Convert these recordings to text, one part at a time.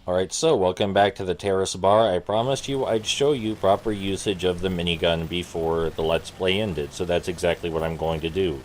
Alright, so welcome back to the Terrace Bar. I promised you I'd show you proper usage of the minigun before the Let's Play ended, so that's exactly what I'm going to do.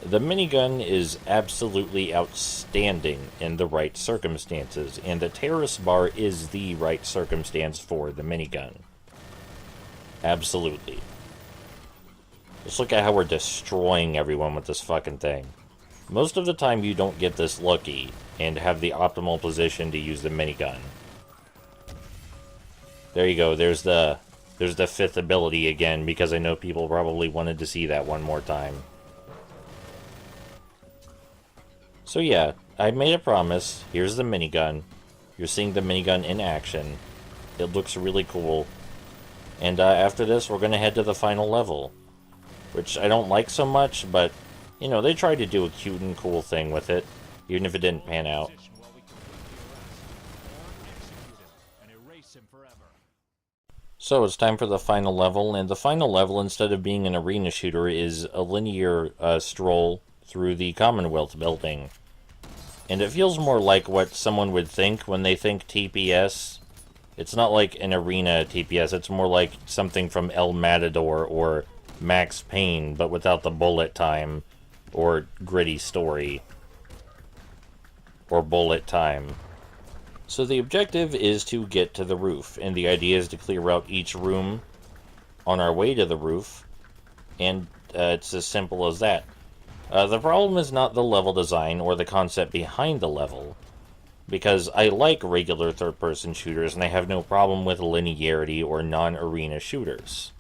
The minigun is absolutely outstanding in the right circumstances, and the Terrace Bar is the right circumstance for the minigun. Absolutely. Just look at how we're destroying everyone with this fucking thing. Most of the time you don't get this lucky and have the optimal position to use the minigun. There you go, there's the fifth ability again, because I know people probably wanted to see that one more time. So yeah, I made a promise. Here's the minigun. You're seeing the minigun in action. It looks really cool. And after this, we're going to head to the final level. Which I don't like so much, but, you know, they tried to do a cute and cool thing with it, even if it didn't pan out. So it's time for the final level, and the final level, instead of being an arena shooter, is a linear stroll through the Commonwealth Building. And it feels more like what someone would think when they think TPS. It's not like an arena TPS, it's more like something from El Matador or Max Payne, but without the bullet time, or gritty story, or bullet time. So the objective is to get to the roof, and the idea is to clear out each room on our way to the roof, and it's as simple as that. The problem is not the level design or the concept behind the level, because I like regular third-person shooters, and I have no problem with linearity or non-arena shooters.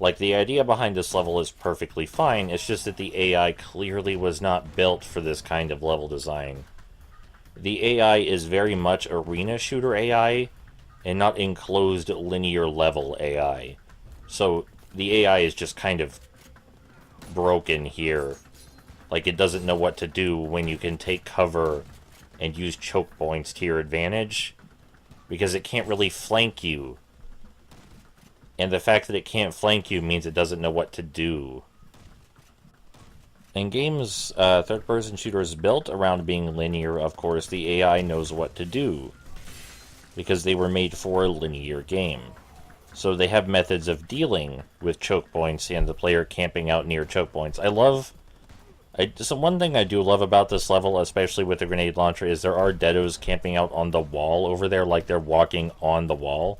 Like, the idea behind this level is perfectly fine, it's just that the AI clearly was not built for this kind of level design. The AI is very much arena shooter AI, and not enclosed linear level AI. So, the AI is just kind of broken here. Like, it doesn't know what to do when you can take cover and use choke points to your advantage, because it can't really flank you. And the fact that it can't flank you means it doesn't know what to do. In games, third-person shooters built around being linear, of course, the AI knows what to do, because they were made for a linear game. So they have methods of dealing with choke points and the player camping out near choke points. So one thing I do love about this level, especially with the grenade launcher, is there are deados camping out on the wall over there, like they're walking on the wall.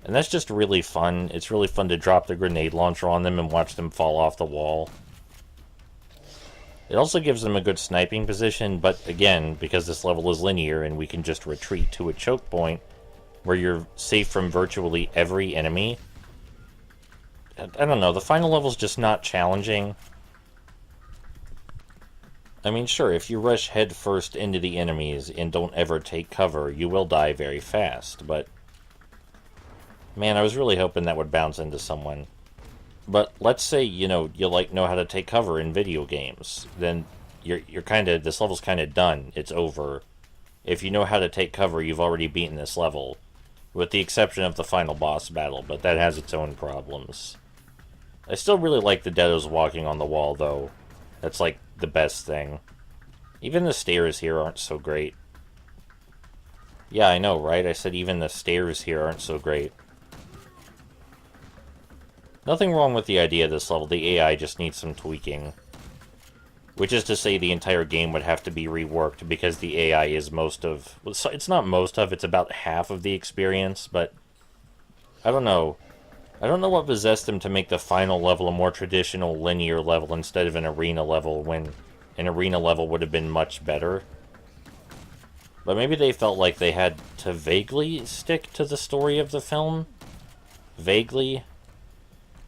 And that's just really fun. It's really fun to drop the grenade launcher on them and watch them fall off the wall. It also gives them a good sniping position, but again, because this level is linear and we can just retreat to a choke point where you're safe from virtually every enemy. I don't know, the final level's just not challenging. I mean, sure, if you rush headfirst into the enemies and don't ever take cover, you will die very fast, but man, I was really hoping that would bounce into someone. But let's say, you know how to take cover in video games, then this level's kind of done. It's over. If you know how to take cover, you've already beaten this level, with the exception of the final boss battle, but that has its own problems. I still really like the deados walking on the wall, though. That's like the best thing. Even the stairs here aren't so great. Yeah, I know, right? I said even the stairs here aren't so great. Nothing wrong with the idea of this level, the AI just needs some tweaking. Which is to say the entire game would have to be reworked, because the AI is it's not most of, it's about half of the experience, but I don't know. I don't know what possessed them to make the final level a more traditional linear level instead of an arena level, when an arena level would have been much better. But maybe they felt like they had to vaguely stick to the story of the film? Vaguely?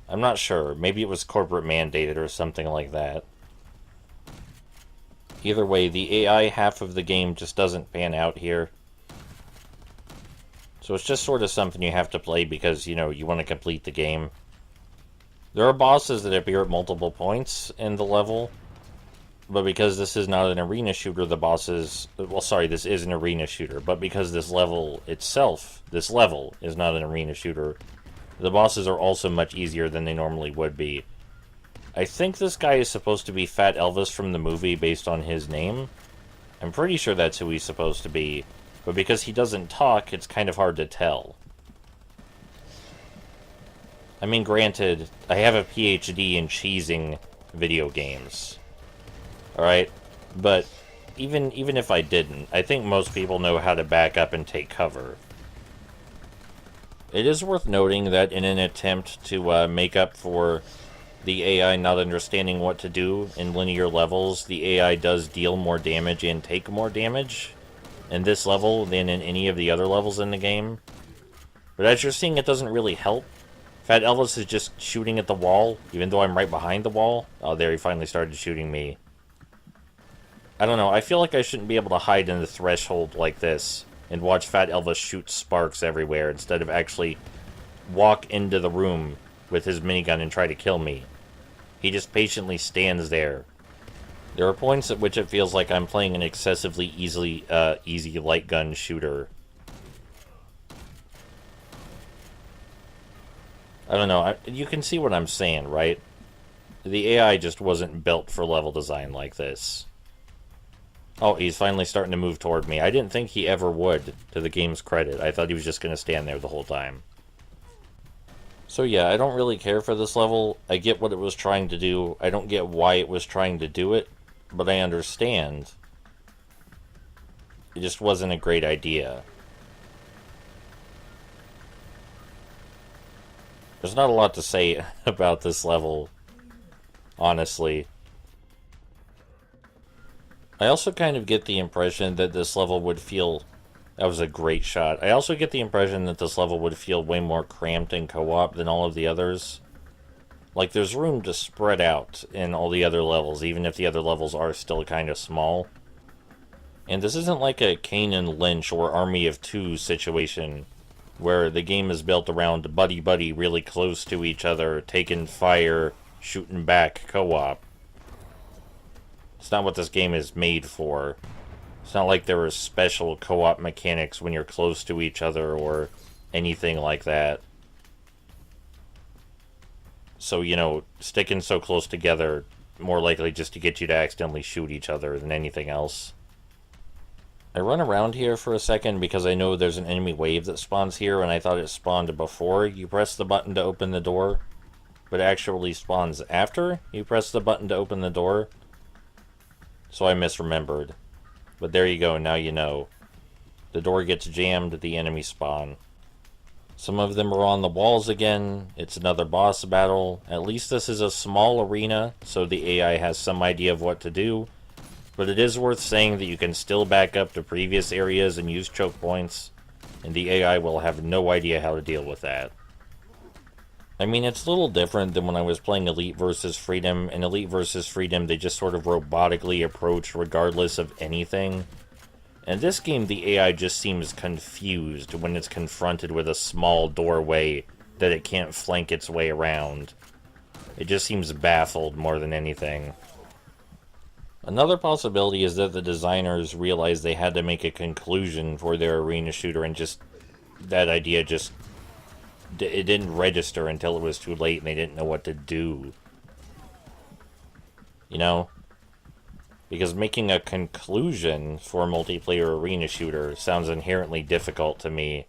I'm not sure. Maybe it was corporate mandated or something like that. Either way, the AI half of the game just doesn't pan out here. So it's just sort of something you have to play because, you want to complete the game. There are bosses that appear at multiple points in the level, but because this is not an arena shooter, the bosses... Well, sorry, this is an arena shooter, but because this level is not an arena shooter, the bosses are also much easier than they normally would be. I think this guy is supposed to be Fat Elvis from the movie based on his name. I'm pretty sure that's who he's supposed to be, but because he doesn't talk, it's kind of hard to tell. I mean, granted, I have a PhD in cheesing video games. Alright? But even if I didn't, I think most people know how to back up and take cover. It is worth noting that in an attempt to make up for the AI not understanding what to do in linear levels, the AI does deal more damage and take more damage in this level than in any of the other levels in the game. But as you're seeing, it doesn't really help. Fat Elvis is just shooting at the wall, even though I'm right behind the wall. Oh, there, he finally started shooting me. I don't know, I feel like I shouldn't be able to hide in the threshold like this and watch Fat Elvis shoot sparks everywhere instead of actually walk into the room with his minigun and try to kill me. He just patiently stands there. There are points at which it feels like I'm playing an excessively easy light gun shooter. I don't know, you can see what I'm saying, right? The AI just wasn't built for level design like this. Oh, he's finally starting to move toward me. I didn't think he ever would, to the game's credit. I thought he was just going to stand there the whole time. So yeah, I don't really care for this level. I get what it was trying to do. I don't get why it was trying to do it, but I understand. It just wasn't a great idea. There's not a lot to say about this level, honestly. I also kind of get the impression that this level would feel... That was a great shot. I also get the impression that this level would feel way more cramped in co-op than all of the others. Like, there's room to spread out in all the other levels, even if the other levels are still kind of small. And this isn't like a Kane and Lynch or Army of Two situation, where the game is built around buddy-buddy really close to each other, taking fire, shooting back co-op. It's not what this game is made for. It's not like there are special co-op mechanics when you're close to each other or anything like that. So, you know, sticking so close together, more likely just to get you to accidentally shoot each other than anything else. I run around here for a second because I know there's an enemy wave that spawns here, and I thought it spawned before you press the button to open the door, but it actually spawns after you press the button to open the door. So I misremembered. But there you go, now you know. The door gets jammed, the enemies spawn. Some of them are on the walls again. It's another boss battle. At least this is a small arena, so the AI has some idea of what to do. But it is worth saying that you can still back up to previous areas and use choke points, and the AI will have no idea how to deal with that. I mean, it's a little different than when I was playing Elite vs. Freedom. In Elite vs. Freedom, they just sort of robotically approach regardless of anything. In this game, the AI just seems confused when it's confronted with a small doorway that it can't flank its way around. It just seems baffled more than anything. Another possibility is that the designers realized they had to make a conclusion for their arena shooter, and just that idea just it didn't register until it was too late and they didn't know what to do. You know? Because making a conclusion for a multiplayer arena shooter sounds inherently difficult to me.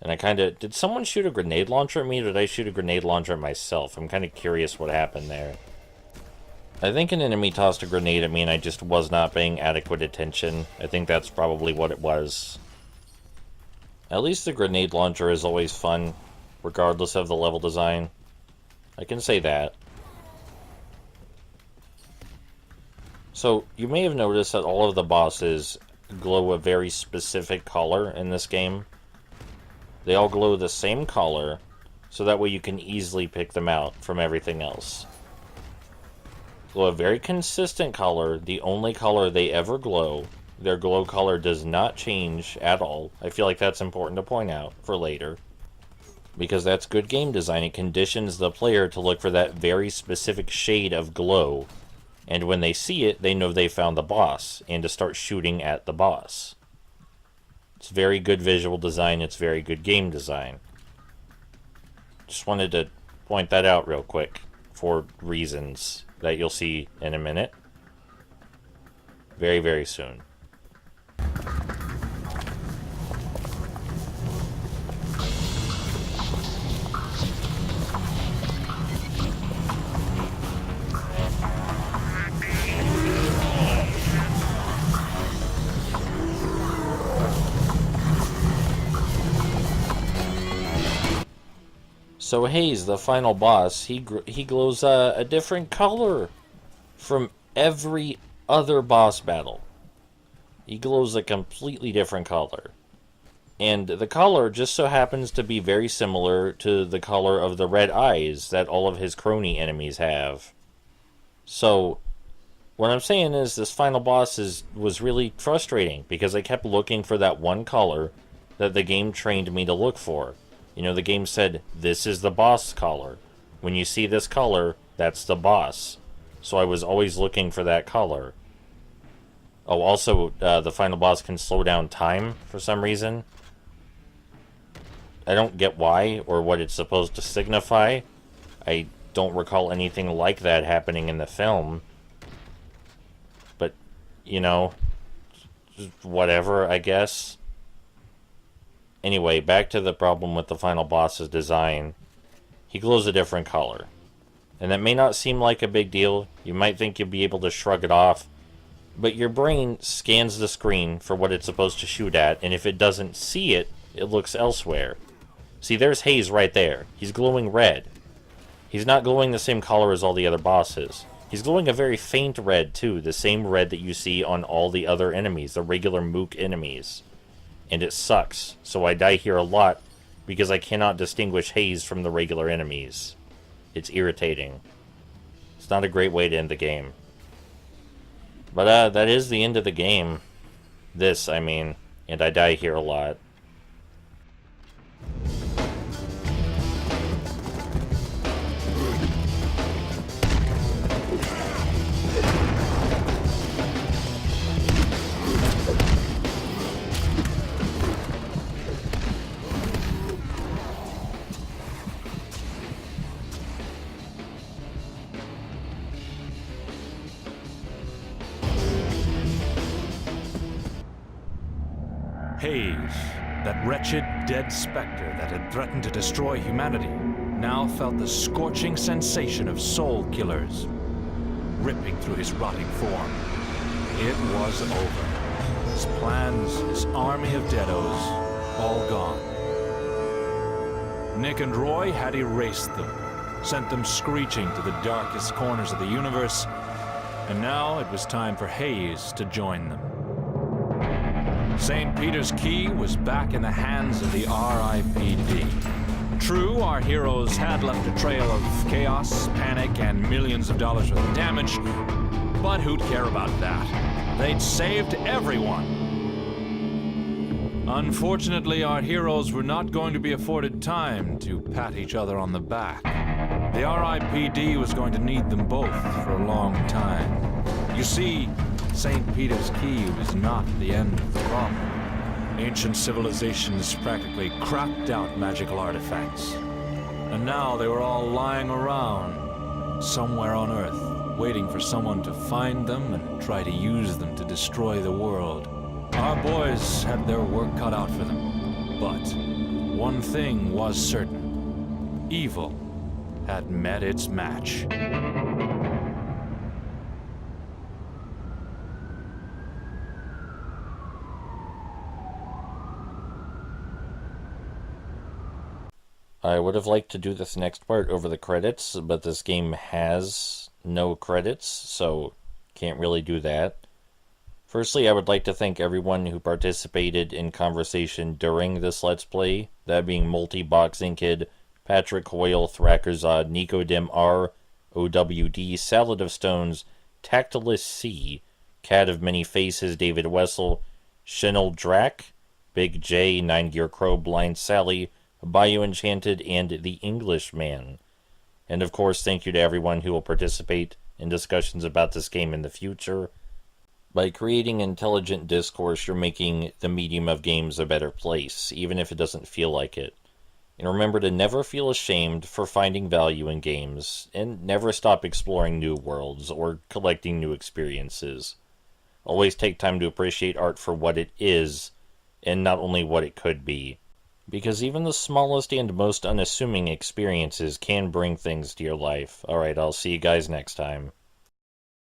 And I kind of... Did someone shoot a grenade launcher at me, or did I shoot a grenade launcher at myself? I'm kind of curious what happened there. I think an enemy tossed a grenade at me and I just was not paying adequate attention. I think that's probably what it was. At least the grenade launcher is always fun, regardless of the level design. I can say that. So, you may have noticed that all of the bosses glow a very specific color in this game. They all glow the same color, so that way you can easily pick them out from everything else. Glow a very consistent color, the only color they ever glow. Their glow color does not change at all. I feel like that's important to point out for later. Because that's good game design. It conditions the player to look for that very specific shade of glow. And when they see it, they know they found the boss, and to start shooting at the boss. It's very good visual design, it's very good game design. Just wanted to point that out real quick, for reasons that you'll see in a minute. very, very soon. So Haze, the final boss, he glows a different color from every other boss battle. He glows a completely different color. And the color just so happens to be very similar to the color of the red eyes that all of his crony enemies have. So, what I'm saying is this final boss was really frustrating because I kept looking for that one color that the game trained me to look for. You know, the game said, this is the boss color. When you see this color, that's the boss. So I was always looking for that color. Oh, also, the final boss can slow down time for some reason. I don't get why or what it's supposed to signify. I don't recall anything like that happening in the film. But, you know, whatever, I guess. Anyway, back to the problem with the final boss's design. He glows a different color. And that may not seem like a big deal. You might think you'll be able to shrug it off. But your brain scans the screen for what it's supposed to shoot at, and if it doesn't see it, it looks elsewhere. See, there's Haze right there. He's glowing red. He's not glowing the same color as all the other bosses. He's glowing a very faint red, too. The same red that you see on all the other enemies, the regular Mook enemies. And it sucks. So I die here a lot because I cannot distinguish Haze from the regular enemies. It's irritating. It's not a great way to end the game. But that is the end of the game. This, I mean. And I die here a lot. Haze, that wretched, dead specter that had threatened to destroy humanity, now felt the scorching sensation of soul killers ripping through his rotting form. It was over. His plans, his army of deados, all gone. Nick and Roy had erased them, sent them screeching to the darkest corners of the universe, and now it was time for Haze to join them. St. Peter's Key was back in the hands of the R.I.P.D. True, our heroes had left a trail of chaos, panic, and millions of dollars worth of damage, but who'd care about that? They'd saved everyone. Unfortunately, our heroes were not going to be afforded time to pat each other on the back. The R.I.P.D. was going to need them both for a long time. You see, St. Peter's Key was not the end of the problem. Ancient civilizations practically crapped out magical artifacts. And now they were all lying around, somewhere on Earth, waiting for someone to find them and try to use them to destroy the world. Our boys had their work cut out for them. But one thing was certain. Evil had met its match. I would have liked to do this next part over the credits, but this game has no credits, so can't really do that. Firstly, I would like to thank everyone who participated in conversation during this Let's Play, that being Multi-Boxing Kid, Patrick Hoyle, Thrackerzod, Nicodem R, OWD, Salad of Stones, Tactilus C, Cat of Many Faces, David Wessel, Shinel Drac, Big J, Nine Gear Crow, Blind Sally, Bayou Enchanted, and The Englishman. And of course, thank you to everyone who will participate in discussions about this game in the future. By creating intelligent discourse, you're making the medium of games a better place, even if it doesn't feel like it. And remember to never feel ashamed for finding value in games, and never stop exploring new worlds or collecting new experiences. Always take time to appreciate art for what it is, and not only what it could be. Because even the smallest and most unassuming experiences can bring things to your life. Alright, I'll see you guys next time.